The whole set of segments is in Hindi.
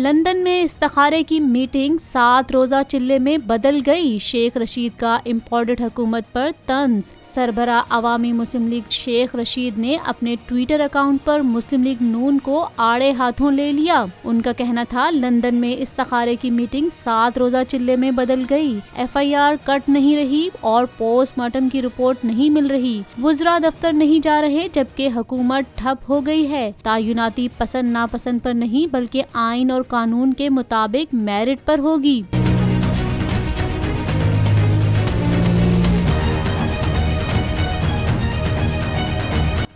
लंदन में इस्तिखारे की मीटिंग 7 रोजा चिल्ले में बदल गई। शेख रशीद का इम्पोर्टेड हुकूमत पर तंज। सरबरा अवामी मुस्लिम लीग शेख रशीद ने अपने ट्विटर अकाउंट पर मुस्लिम लीग नून को आड़े हाथों ले लिया। उनका कहना था लंदन में इस्तिखारे की मीटिंग 7 रोजा चिल्ले में बदल गई। FIR कट नहीं रही और पोस्टमार्टम की रिपोर्ट नहीं मिल रही। वुज़रा दफ्तर नहीं जा रहे जबकि हुकूमत ठप हो गई है। तायुनाती पसंद नापसंद पर नहीं बल्कि आइन और कानून के मुताबिक मेरिट पर होगी।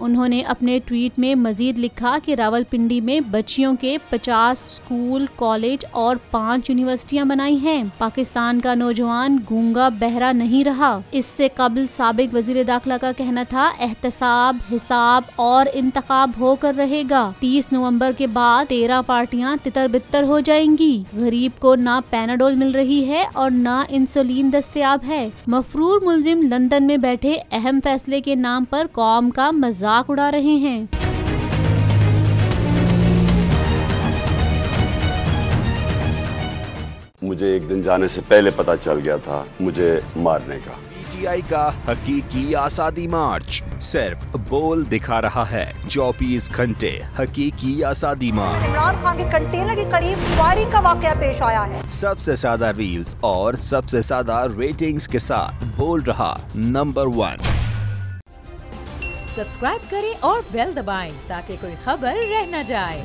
उन्होंने अपने ट्वीट में मजीद लिखा कि रावलपिंडी में बच्चियों के 50 स्कूल, कॉलेज और 5 यूनिवर्सिटियां बनाई हैं। पाकिस्तान का नौजवान गूंगा बहरा नहीं रहा। इससे कबल साबिक वजीर दाखिला का कहना था एहतसाब, हिसाब और इंतखाब होकर रहेगा। 30 नवंबर के बाद 13 पार्टियां तितर बितर हो जाएंगी। गरीब को ना पैनाडोल मिल रही है और ना इंसुलिन दस्तयाब है। मफरूर मुलजिम लंदन में बैठे अहम फैसले के नाम पर कौम का मजाक उड़ा रहे हैं। मुझे एक दिन जाने से पहले पता चल गया था मुझे मारने का। PTI का हकीकी आज़ादी मार्च सिर्फ बोल दिखा रहा है। 24 घंटे हकीकी आज़ादी मार्च। इमरान खान के कंटेनर के करीब फायरिंग का वाकया पेश आया है। सबसे ज्यादा रील्स और सबसे ज्यादा रेटिंग्स के साथ बोल रहा नंबर 1। सब्सक्राइब करें और बेल दबाएं ताकि कोई खबर रह न जाए।